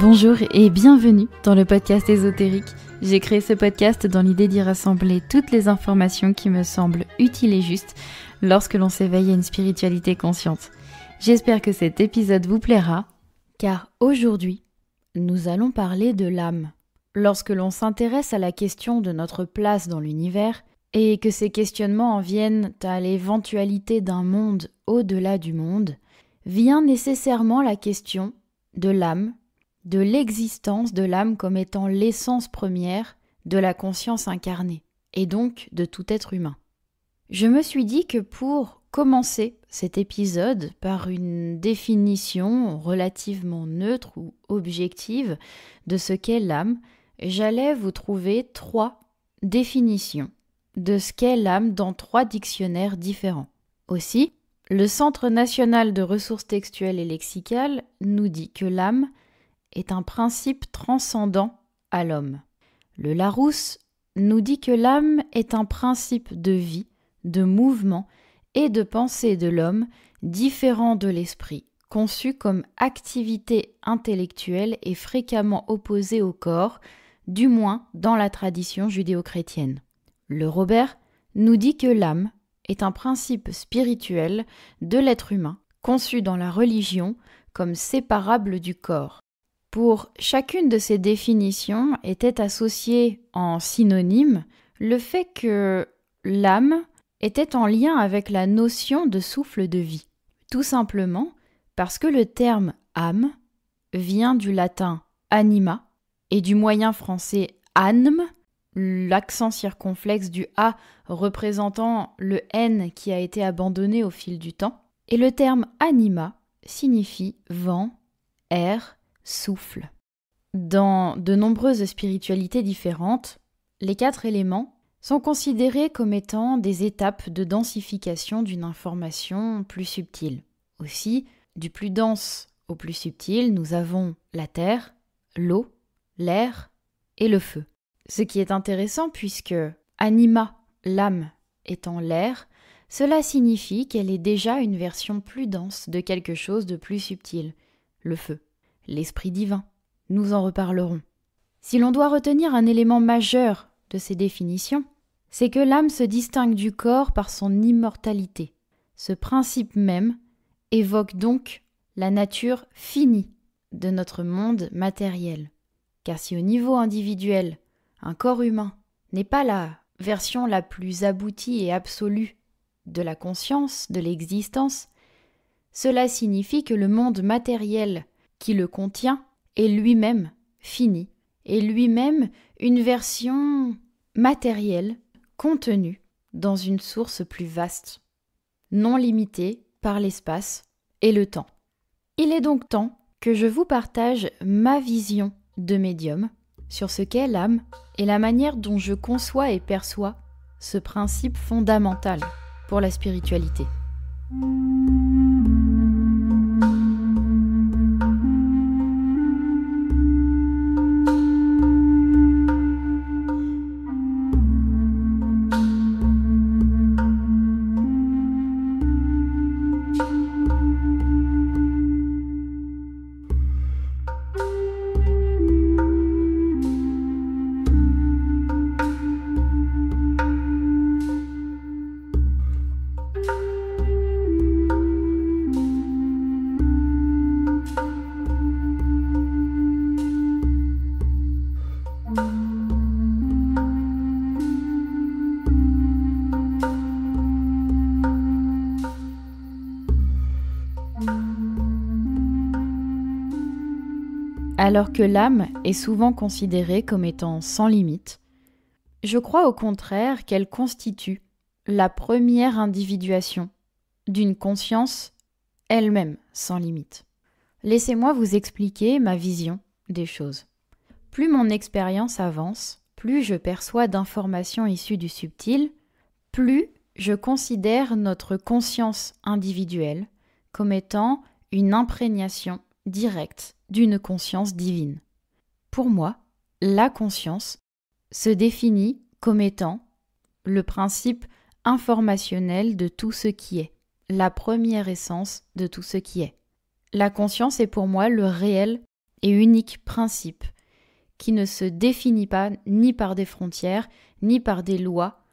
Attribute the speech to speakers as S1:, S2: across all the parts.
S1: Bonjour et bienvenue dans le podcast ésotérique. J'ai créé ce podcast dans l'idée d'y rassembler toutes les informations qui me semblent utiles et justes lorsque l'on s'éveille à une spiritualité consciente. J'espère que cet épisode vous plaira, car aujourd'hui, nous allons parler de l'âme. Lorsque l'on s'intéresse à la question de notre place dans l'univers, et que ces questionnements en viennent à l'éventualité d'un monde au-delà du monde, vient nécessairement la question de l'âme, de l'existence de l'âme comme étant l'essence première de la conscience incarnée, et donc de tout être humain. Je me suis dit que pour commencer cet épisode par une définition relativement neutre ou objective de ce qu'est l'âme, j'allais vous trouver 3 définitions de ce qu'est l'âme dans 3 dictionnaires différents. Aussi, le Centre national de ressources textuelles et lexicales nous dit que l'âme est un principe transcendant à l'homme. Le Larousse nous dit que l'âme est un principe de vie, de mouvement et de pensée de l'homme différent de l'esprit, conçu comme activité intellectuelle et fréquemment opposé au corps, du moins dans la tradition judéo-chrétienne. Le Robert nous dit que l'âme est un principe spirituel de l'être humain, conçu dans la religion comme séparable du corps. Pour chacune de ces définitions était associé en synonyme le fait que l'âme était en lien avec la notion de souffle de vie. Tout simplement parce que le terme âme vient du latin anima et du moyen français ânme, l'accent circonflexe du A représentant le N qui a été abandonné au fil du temps. Et le terme anima signifie vent, air, souffle. Dans de nombreuses spiritualités différentes, les 4 éléments sont considérés comme étant des étapes de densification d'une information plus subtile. Aussi, du plus dense au plus subtil, nous avons la terre, l'eau, l'air et le feu. Ce qui est intéressant puisque anima, l'âme, étant l'air, cela signifie qu'elle est déjà une version plus dense de quelque chose de plus subtil, le feu. L'esprit divin. Nous en reparlerons. Si l'on doit retenir un élément majeur de ces définitions, c'est que l'âme se distingue du corps par son immortalité. Ce principe même évoque donc la nature finie de notre monde matériel. Car si au niveau individuel, un corps humain n'est pas la version la plus aboutie et absolue de la conscience, de l'existence, cela signifie que le monde matériel qui le contient est lui-même fini, et lui-même une version matérielle contenue dans une source plus vaste, non limitée par l'espace et le temps. Il est donc temps que je vous partage ma vision de médium sur ce qu'est l'âme et la manière dont je conçois et perçois ce principe fondamental pour la spiritualité. Alors que l'âme est souvent considérée comme étant sans limite, je crois au contraire qu'elle constitue la première individuation d'une conscience elle-même sans limite. Laissez-moi vous expliquer ma vision des choses. Plus mon expérience avance, plus je perçois d'informations issues du subtil, plus je considère notre conscience individuelle comme étant une imprégnation directe d'une conscience divine. Pour moi, la conscience se définit comme étant le principe informationnel de tout ce qui est, la première essence de tout ce qui est. La conscience est pour moi le réel et unique principe qui ne se définit pas ni par des frontières, ni par des lois.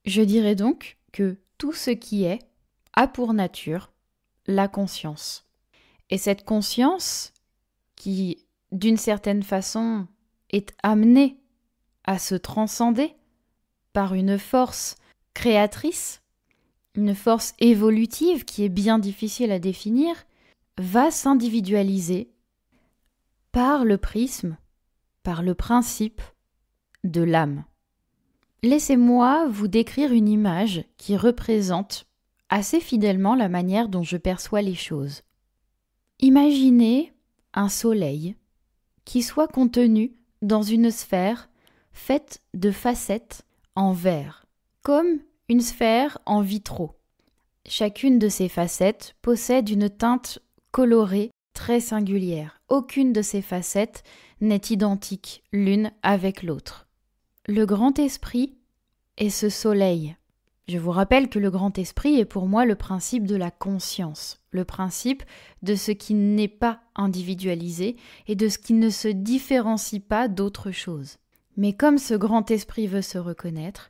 S1: Je dirais donc que tout ce qui est a pour nature la conscience. Et cette conscience qui, d'une certaine façon, est amenée à se transcender par une force créatrice, une force évolutive qui est bien difficile à définir, va s'individualiser par le prisme, par le principe de l'âme. Laissez-moi vous décrire une image qui représente assez fidèlement la manière dont je perçois les choses. Imaginez un soleil qui soit contenu dans une sphère faite de facettes en verre, comme une sphère en vitraux. Chacune de ces facettes possède une teinte colorée très singulière. Aucune de ces facettes n'est identique l'une avec l'autre. Le grand esprit est ce soleil. Je vous rappelle que le grand esprit est pour moi le principe de la conscience, le principe de ce qui n'est pas individualisé et de ce qui ne se différencie pas d'autre chose. Mais comme ce grand esprit veut se reconnaître,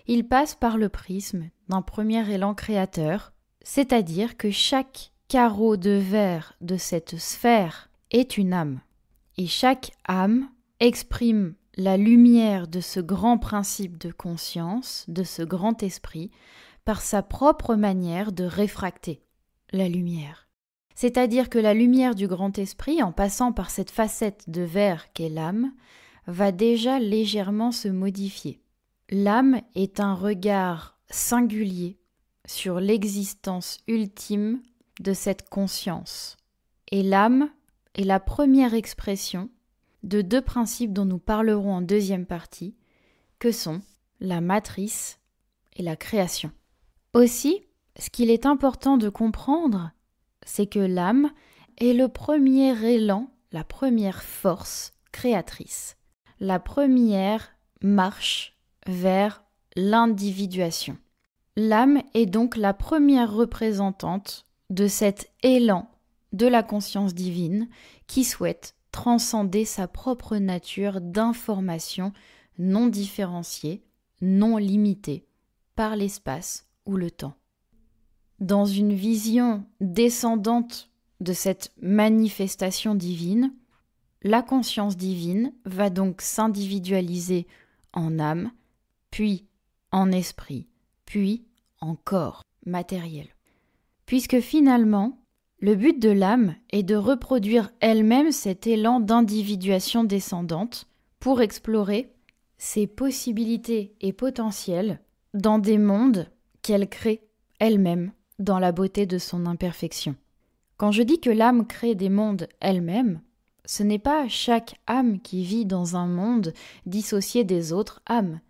S1: il passe par le prisme d'un premier élan créateur, c'est-à-dire que chaque carreau de verre de cette sphère est une âme. Et chaque âme exprime la lumière de ce grand principe de conscience, de ce grand esprit, par sa propre manière de réfracter la lumière. C'est-à-dire que la lumière du grand esprit, en passant par cette facette de verre qu'est l'âme, va déjà légèrement se modifier. L'âme est un regard singulier sur l'existence ultime de cette conscience. Et l'âme est la première expression de deux principes dont nous parlerons en deuxième partie, que sont la matrice et la création. Aussi, ce qu'il est important de comprendre, c'est que l'âme est le premier élan, la première force créatrice, la première marche vers l'individuation. L'âme est donc la première représentante de cet élan de la conscience divine qui souhaite transcender sa propre nature d'information non différenciée, non limitée par l'espace ou le temps. Dans une vision descendante de cette manifestation divine, la conscience divine va donc s'individualiser en âme, puis en esprit, puis en corps matériel. Puisque finalement, le but de l'âme est de reproduire elle-même cet élan d'individuation descendante pour explorer ses possibilités et potentiels dans des mondes qu'elle crée elle-même dans la beauté de son imperfection. Quand je dis que l'âme crée des mondes elle-même, ce n'est pas chaque âme qui vit dans un monde dissocié des autres âmes.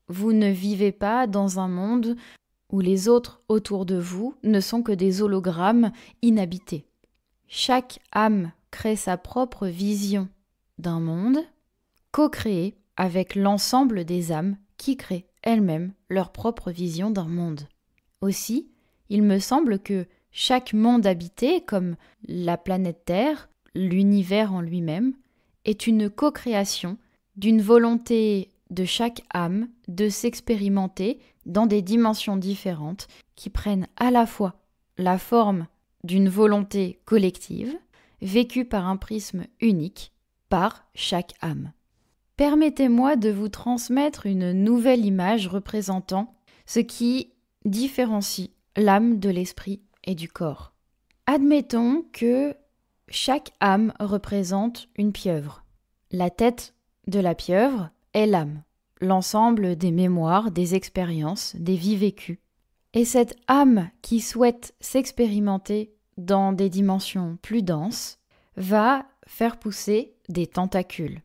S1: Vous ne vivez pas dans un monde où les autres autour de vous ne sont que des hologrammes inhabités. Chaque âme crée sa propre vision d'un monde, co-créé avec l'ensemble des âmes qui créent elles-mêmes leur propre vision d'un monde. Aussi, il me semble que chaque monde habité, comme la planète Terre, l'univers en lui-même, est une co-création d'une volonté de chaque âme de s'expérimenter dans des dimensions différentes qui prennent à la fois la forme d'une volonté collective, vécue par un prisme unique, par chaque âme. Permettez-moi de vous transmettre une nouvelle image représentant ce qui différencie l'âme de l'esprit et du corps. Admettons que chaque âme représente une pieuvre. La tête de la pieuvre est l'âme, l'ensemble des mémoires, des expériences, des vies vécues. Et cette âme qui souhaite s'expérimenter dans des dimensions plus denses va faire pousser des tentacules.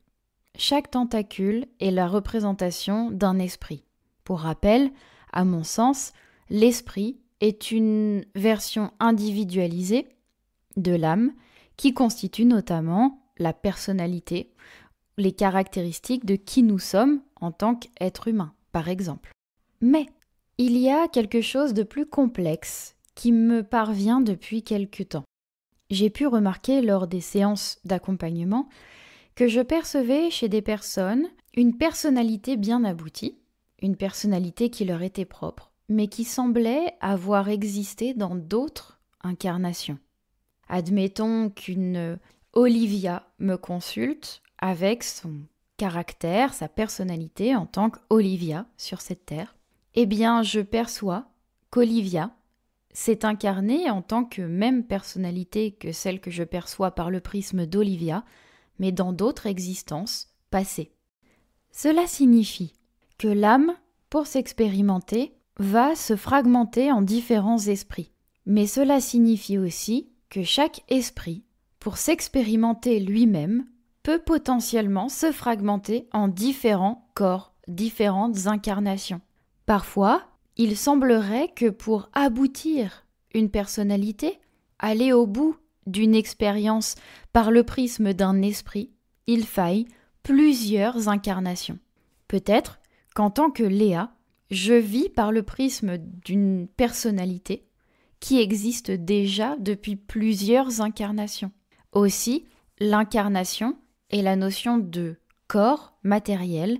S1: Chaque tentacule est la représentation d'un esprit. Pour rappel, à mon sens, l'esprit est une version individualisée de l'âme qui constitue notamment la personnalité, les caractéristiques de qui nous sommes en tant qu'être humain, par exemple. Mais il y a quelque chose de plus complexe qui me parvient depuis quelque temps. j'ai pu remarquer lors des séances d'accompagnement que je percevais chez des personnes une personnalité bien aboutie, une personnalité qui leur était propre, mais qui semblait avoir existé dans d'autres incarnations. Admettons qu'une Olivia me consulte avec son caractère, sa personnalité en tant qu'Olivia sur cette terre. Eh bien, je perçois qu'Olivia s'est incarnée en tant que même personnalité que celle que je perçois par le prisme d'Olivia, mais dans d'autres existences passées. Cela signifie que l'âme, pour s'expérimenter, va se fragmenter en différents esprits. Mais cela signifie aussi que chaque esprit, pour s'expérimenter lui-même, peut potentiellement se fragmenter en différents corps, différentes incarnations. Parfois, il semblerait que pour aboutir une personnalité, aller au bout d'une expérience par le prisme d'un esprit, il faille plusieurs incarnations. Peut-être qu'en tant que Léa, je vis par le prisme d'une personnalité qui existe déjà depuis plusieurs incarnations. Aussi, l'incarnation et la notion de corps matériel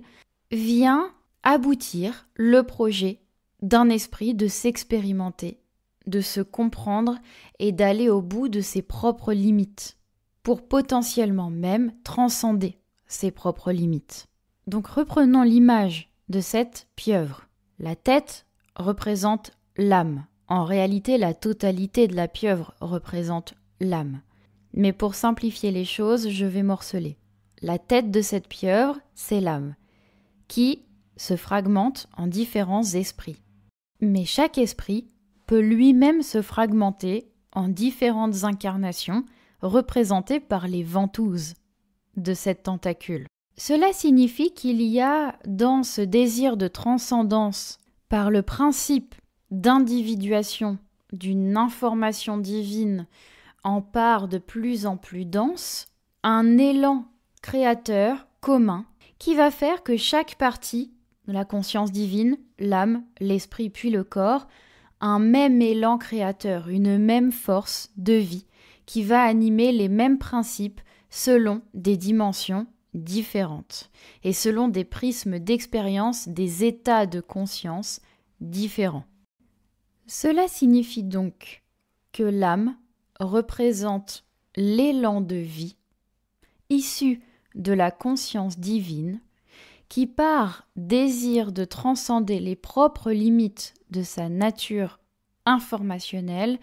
S1: vient aboutir le projet d'un esprit de s'expérimenter, de se comprendre et d'aller au bout de ses propres limites, pour potentiellement même transcender ses propres limites. Donc reprenons l'image de cette pieuvre. La tête représente l'âme. En réalité, la totalité de la pieuvre représente l'âme. Mais pour simplifier les choses, je vais morceler. La tête de cette pieuvre, c'est l'âme, qui se fragmente en différents esprits. Mais chaque esprit peut lui-même se fragmenter en différentes incarnations représentées par les ventouses de cette tentacule. Cela signifie qu'il y a dans ce désir de transcendance par le principe d'individuation d'une information divine en part de plus en plus dense, un élan créateur commun qui va faire que chaque partie de la conscience divine, l'âme, l'esprit puis le corps, un même élan créateur, une même force de vie qui va animer les mêmes principes selon des dimensions différentes et selon des prismes d'expérience, des états de conscience différents. Cela signifie donc que l'âme représente l'élan de vie issu de la conscience divine qui, par désir de transcender les propres limites de sa nature informationnelle,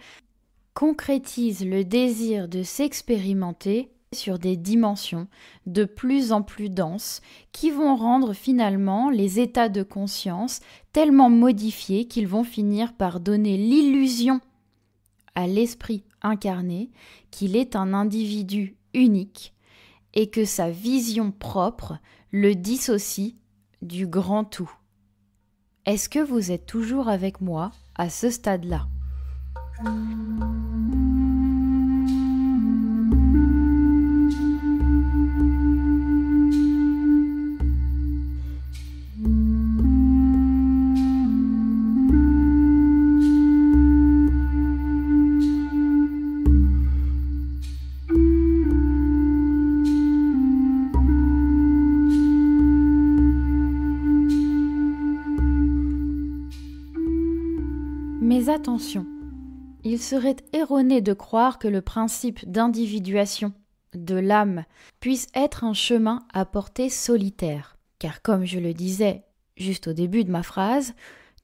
S1: concrétise le désir de s'expérimenter sur des dimensions de plus en plus denses qui vont rendre finalement les états de conscience tellement modifiés qu'ils vont finir par donner l'illusion à l'esprit incarné qu'il est un individu unique et que sa vision propre le dissocie du grand tout. Est-ce que vous êtes toujours avec moi à ce stade-là ? Mais attention, il serait erroné de croire que le principe d'individuation de l'âme puisse être un chemin à portée solitaire. Car comme je le disais juste au début de ma phrase,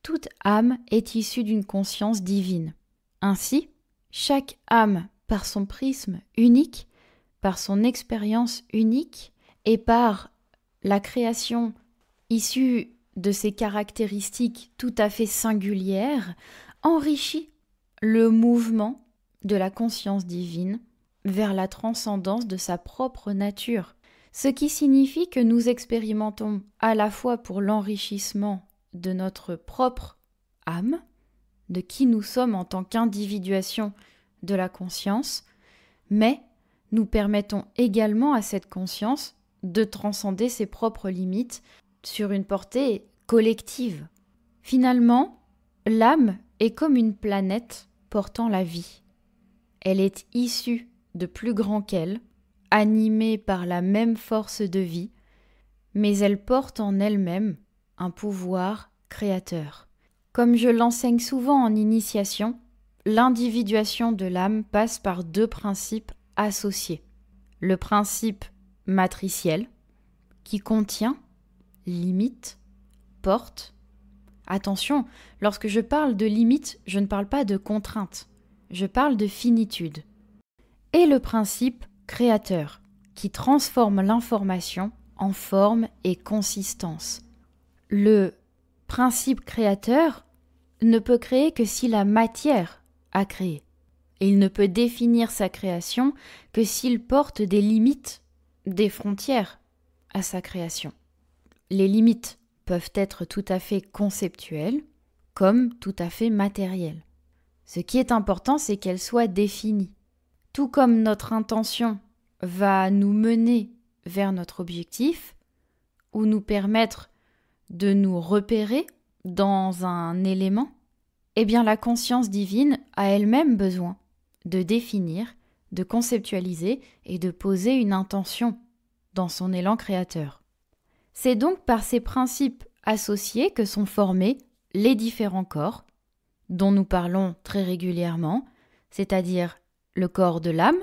S1: toute âme est issue d'une conscience divine. Ainsi, chaque âme, par son prisme unique, par son expérience unique et par la création issue de ses caractéristiques tout à fait singulières, enrichit le mouvement de la conscience divine vers la transcendance de sa propre nature, ce qui signifie que nous expérimentons à la fois pour l'enrichissement de notre propre âme, de qui nous sommes en tant qu'individuation de la conscience, mais nous permettons également à cette conscience de transcender ses propres limites sur une portée collective. Finalement, l'âme est comme une planète portant la vie. Elle est issue de plus grand qu'elle, animée par la même force de vie, mais elle porte en elle-même un pouvoir créateur. Comme je l'enseigne souvent en initiation, l'individuation de l'âme passe par 2 principes associés. Le principe matriciel, qui contient, limite, porte. Attention, lorsque je parle de limite, je ne parle pas de contrainte, je parle de finitude. Et le principe créateur, qui transforme l'information en forme et consistance. Le principe créateur ne peut créer que si la matière a créé. Et il ne peut définir sa création que s'il porte des limites, des frontières à sa création. Les limites peuvent être tout à fait conceptuelles comme tout à fait matérielles. Ce qui est important, c'est qu'elles soient définies. Tout comme notre intention va nous mener vers notre objectif ou nous permettre de nous repérer dans un élément, eh bien la conscience divine a elle-même besoin de définir, de conceptualiser et de poser une intention dans son élan créateur. C'est donc par ces principes associés que sont formés les différents corps, dont nous parlons très régulièrement, c'est-à-dire le corps de l'âme,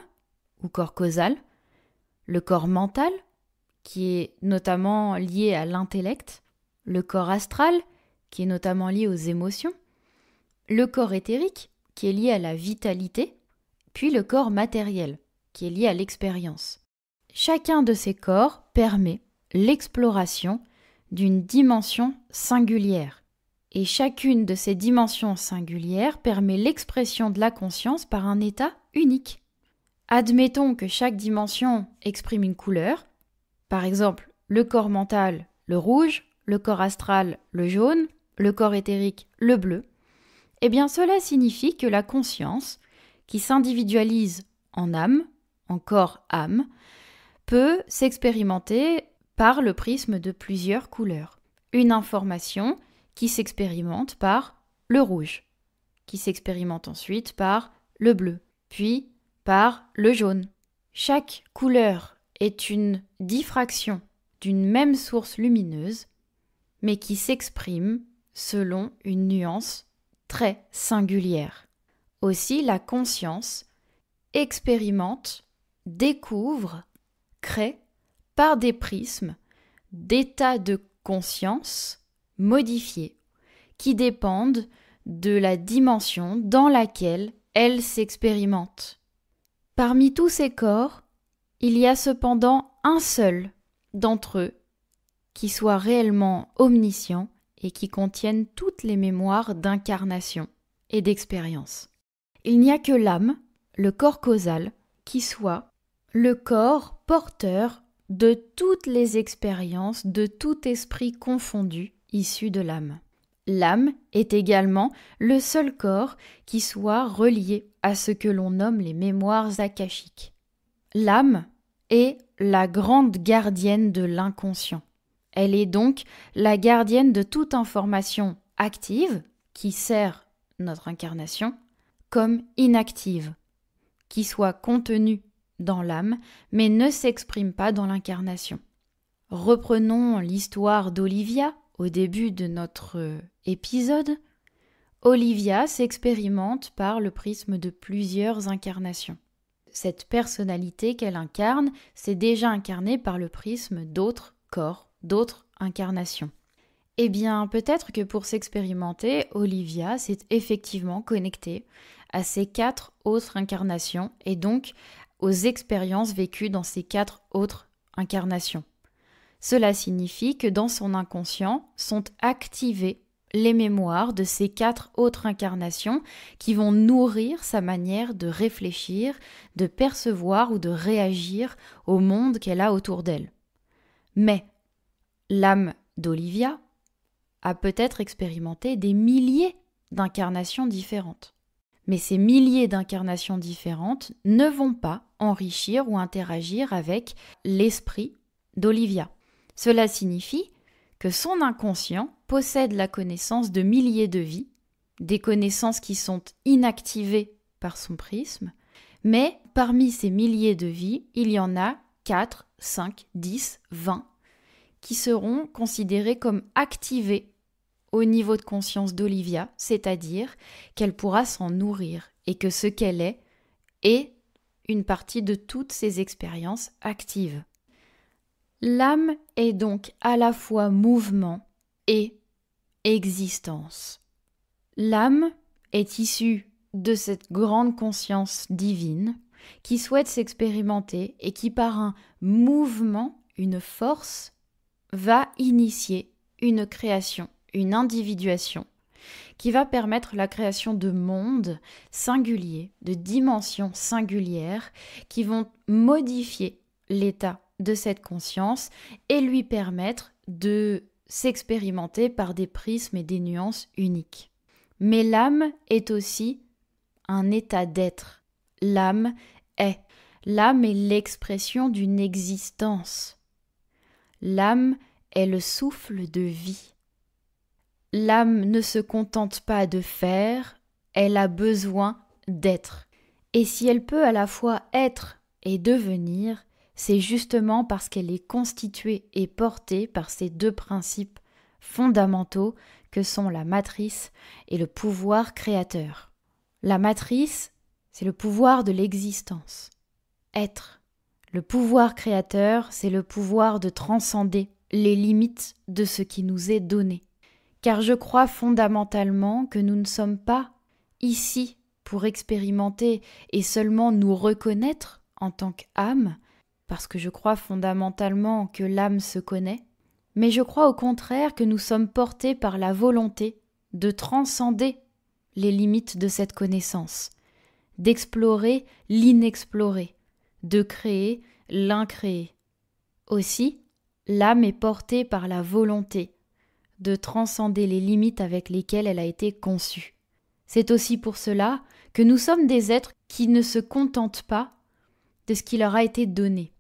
S1: ou corps causal, le corps mental, qui est notamment lié à l'intellect, le corps astral, qui est notamment lié aux émotions, le corps éthérique, qui est lié à la vitalité, puis le corps matériel, qui est lié à l'expérience. Chacun de ces corps permet l'exploration d'une dimension singulière. Et chacune de ces dimensions singulières permet l'expression de la conscience par un état unique. Admettons que chaque dimension exprime une couleur, par exemple le corps mental, le rouge, le corps astral, le jaune, le corps éthérique, le bleu. Eh bien cela signifie que la conscience, qui s'individualise en âme, en corps-âme, peut s'expérimenter par le prisme de plusieurs couleurs. Une information qui s'expérimente par le rouge, qui s'expérimente ensuite par le bleu, puis par le jaune. Chaque couleur est une diffraction d'une même source lumineuse, mais qui s'exprime selon une nuance très singulière. Aussi, la conscience expérimente, découvre, crée, par des prismes, d'états de conscience modifiés, qui dépendent de la dimension dans laquelle elle s'expérimente. Parmi tous ces corps, il y a cependant un seul d'entre eux qui soit réellement omniscient et qui contienne toutes les mémoires d'incarnation et d'expérience. Il n'y a que l'âme, le corps causal, qui soit le corps porteur de toutes les expériences, de tout esprit confondu issu de l'âme. L'âme est également le seul corps qui soit relié à ce que l'on nomme les mémoires akashiques. L'âme est la grande gardienne de l'inconscient. Elle est donc la gardienne de toute information active qui sert notre incarnation comme inactive, qui soit contenue dans l'âme mais ne s'exprime pas dans l'incarnation. Reprenons l'histoire d'Olivia au début de notre épisode. Olivia s'expérimente par le prisme de plusieurs incarnations. Cette personnalité qu'elle incarne s'est déjà incarnée par le prisme d'autres corps, d'autres incarnations. Eh bien, peut-être que pour s'expérimenter, Olivia s'est effectivement connectée à ces 4 autres incarnations et donc aux expériences vécues dans ces 4 autres incarnations. Cela signifie que dans son inconscient sont activées les mémoires de ces 4 autres incarnations qui vont nourrir sa manière de réfléchir, de percevoir ou de réagir au monde qu'elle a autour d'elle. Mais l'âme d'Olivia a peut-être expérimenté des milliers d'incarnations différentes. Mais ces milliers d'incarnations différentes ne vont pas enrichir ou interagir avec l'esprit d'Olivia. Cela signifie que son inconscient possède la connaissance de milliers de vies, des connaissances qui sont inactivées par son prisme, Mais parmi ces milliers de vies, il y en a 4, 5, 10, 20 qui seront considérées comme activées au niveau de conscience d'Olivia, c'est-à-dire qu'elle pourra s'en nourrir et que ce qu'elle est une partie de toutes ces expériences actives. L'âme est donc à la fois mouvement et existence. L'âme est issue de cette grande conscience divine qui souhaite s'expérimenter et qui par un mouvement, une force, va initier une création, une individuation qui va permettre la création de mondes singuliers, de dimensions singulières qui vont modifier l'état de cette conscience et lui permettre de s'expérimenter par des prismes et des nuances uniques. Mais l'âme est aussi un état d'être. L'âme est. L'âme est l'expression d'une existence. L'âme est le souffle de vie. L'âme ne se contente pas de faire, elle a besoin d'être. Et si elle peut à la fois être et devenir, c'est justement parce qu'elle est constituée et portée par ces deux principes fondamentaux que sont la matrice et le pouvoir créateur. La matrice, c'est le pouvoir de l'existence. Être. Le pouvoir créateur, c'est le pouvoir de transcender les limites de ce qui nous est donné. Car je crois fondamentalement que nous ne sommes pas ici pour expérimenter et seulement nous reconnaître en tant qu'âme, parce que je crois fondamentalement que l'âme se connaît, mais je crois au contraire que nous sommes portés par la volonté de transcender les limites de cette connaissance, d'explorer l'inexploré, de créer l'incréé. Aussi, l'âme est portée par la volonté de transcender les limites avec lesquelles elle a été conçue. C'est aussi pour cela que nous sommes des êtres qui ne se contentent pas de ce qui leur a été donné.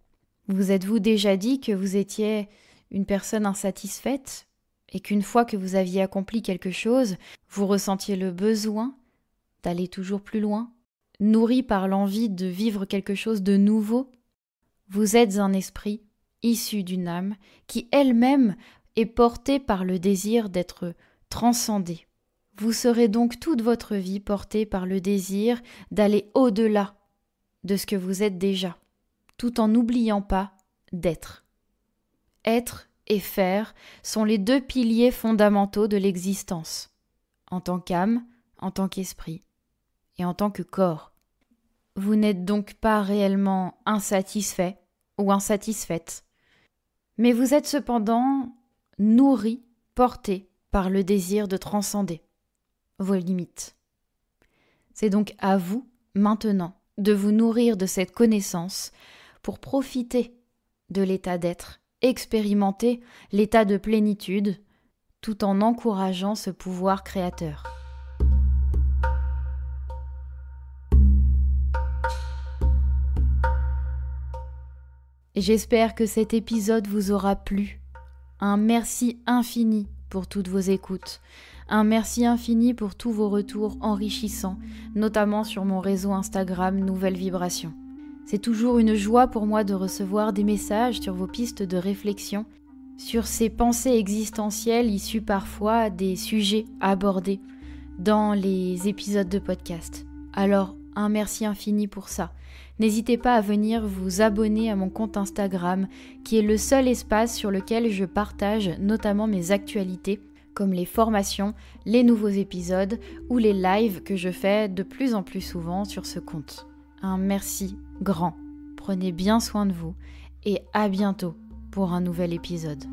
S1: Vous êtes-vous déjà dit que vous étiez une personne insatisfaite et qu'une fois que vous aviez accompli quelque chose, vous ressentiez le besoin d'aller toujours plus loin, nourri par l'envie de vivre quelque chose de nouveau? Vous êtes un esprit issu d'une âme qui elle-même est portée par le désir d'être transcendée. Vous serez donc toute votre vie portée par le désir d'aller au-delà de ce que vous êtes déjà, tout en n'oubliant pas d'être. Être et faire sont les deux piliers fondamentaux de l'existence, en tant qu'âme, en tant qu'esprit et en tant que corps. Vous n'êtes donc pas réellement insatisfait ou insatisfaite, mais vous êtes cependant nourri, porté par le désir de transcender vos limites. C'est donc à vous, maintenant, de vous nourrir de cette connaissance pour profiter de l'état d'être, expérimenter l'état de plénitude, tout en encourageant ce pouvoir créateur. J'espère que cet épisode vous aura plu. Un merci infini pour toutes vos écoutes. Un merci infini pour tous vos retours enrichissants, notamment sur mon réseau Instagram Nouvelle Vibration. C'est toujours une joie pour moi de recevoir des messages sur vos pistes de réflexion, sur ces pensées existentielles issues parfois des sujets abordés dans les épisodes de podcast. Alors, un merci infini pour ça. N'hésitez pas à venir vous abonner à mon compte Instagram, qui est le seul espace sur lequel je partage notamment mes actualités, comme les formations, les nouveaux épisodes ou les lives que je fais de plus en plus souvent sur ce compte. Un merci grand. Prenez bien soin de vous et à bientôt pour un nouvel épisode.